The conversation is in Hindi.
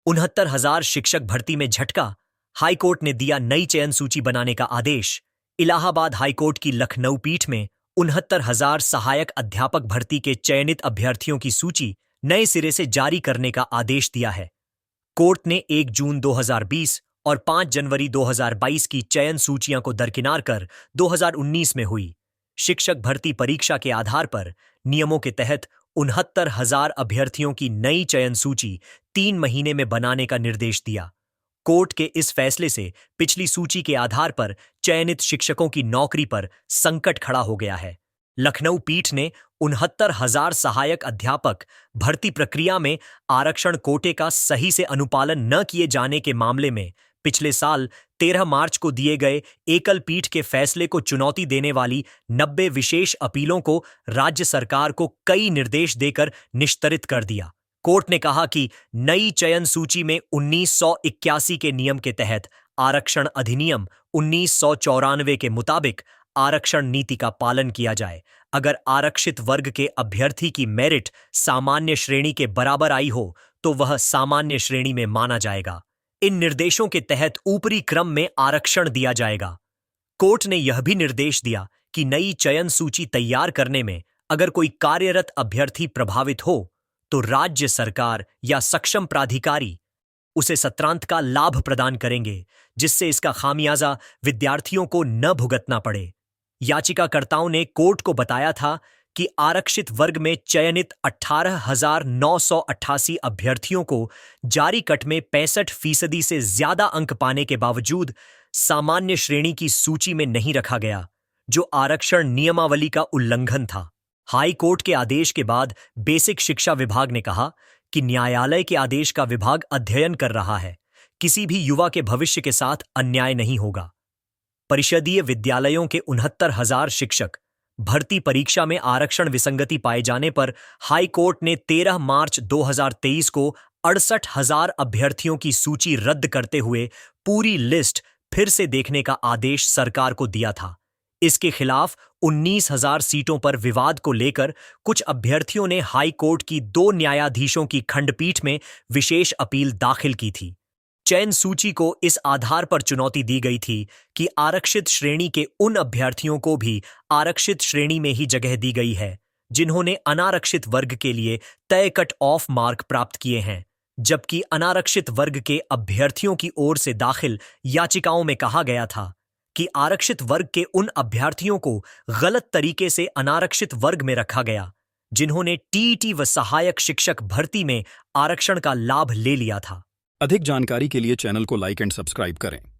69,000 शिक्षक भर्ती में झटका, हाईकोर्ट ने दिया नई चयन सूची बनाने का आदेश। इलाहाबाद हाईकोर्ट की लखनऊ पीठ में 69,000 सहायक अध्यापक भर्ती के चयनित अभ्यर्थियों की सूची नए सिरे से जारी करने का आदेश दिया है। कोर्ट ने 1 जून 2020 और 5 जनवरी 2022 की चयन सूचियां को दरकिनार कर 2019 में हुई शिक्षक भर्ती परीक्षा के आधार पर नियमों के तहत 69,000 अभ्यर्थियों की नई चयन सूची 3 महीने में बनाने का निर्देश दिया। कोर्ट के इस फैसले से पिछली सूची के आधार पर चयनित शिक्षकों की नौकरी पर संकट खड़ा हो गया है। लखनऊ पीठ ने 69,000 सहायक अध्यापक भर्ती प्रक्रिया में आरक्षण कोटे का सही से अनुपालन न किए जाने के मामले में पिछले साल 13 मार्च को दिए गए एकल पीठ के फैसले को चुनौती देने वाली 90 विशेष अपीलों को राज्य सरकार को कई निर्देश देकर निष्तरित कर दिया। कोर्ट ने कहा कि नई चयन सूची में 1981 के नियम के तहत आरक्षण अधिनियम 1994 के मुताबिक आरक्षण नीति का पालन किया जाए। अगर आरक्षित वर्ग के अभ्यर्थी की मेरिट सामान्य श्रेणी के बराबर आई हो तो वह सामान्य श्रेणी में माना जाएगा। इन निर्देशों के तहत ऊपरी क्रम में आरक्षण दिया जाएगा। कोर्ट ने यह भी निर्देश दिया कि नई चयन सूची तैयार करने में अगर कोई कार्यरत अभ्यर्थी प्रभावित हो तो राज्य सरकार या सक्षम प्राधिकारी उसे सत्रांत का लाभ प्रदान करेंगे, जिससे इसका खामियाजा विद्यार्थियों को न भुगतना पड़े। याचिकाकर्ताओं ने कोर्ट को बताया था कि आरक्षित वर्ग में चयनित 18,988 अभ्यर्थियों को जारी कट में 65% से ज्यादा अंक पाने के बावजूद सामान्य श्रेणी की सूची में नहीं रखा गया, जो आरक्षण नियमावली का उल्लंघन था। हाई कोर्ट के आदेश के बाद बेसिक शिक्षा विभाग ने कहा कि न्यायालय के आदेश का विभाग अध्ययन कर रहा है, किसी भी युवा के भविष्य के साथ अन्याय नहीं होगा। परिषदीय विद्यालयों के 69,000 शिक्षक भर्ती परीक्षा में आरक्षण विसंगति पाए जाने पर हाई कोर्ट ने 13 मार्च 2023 को 68,000 अभ्यर्थियों की सूची रद्द करते हुए पूरी लिस्ट फिर से देखने का आदेश सरकार को दिया था। इसके खिलाफ 19,000 सीटों पर विवाद को लेकर कुछ अभ्यर्थियों ने हाई कोर्ट की 2 न्यायाधीशों की खंडपीठ में विशेष अपील दाखिल की थी। चयन सूची को इस आधार पर चुनौती दी गई थी कि आरक्षित श्रेणी के उन अभ्यर्थियों को भी आरक्षित श्रेणी में ही जगह दी गई है जिन्होंने अनारक्षित वर्ग के लिए तय कट ऑफ मार्क प्राप्त किए हैं, जबकि अनारक्षित वर्ग के अभ्यर्थियों की ओर से दाखिल याचिकाओं में कहा गया था कि आरक्षित वर्ग के उन अभ्यर्थियों को गलत तरीके से अनारक्षित वर्ग में रखा गया जिन्होंने टीईटी व सहायक शिक्षक भर्ती में आरक्षण का लाभ ले लिया था। अधिक जानकारी के लिए चैनल को लाइक एंड सब्सक्राइब करें।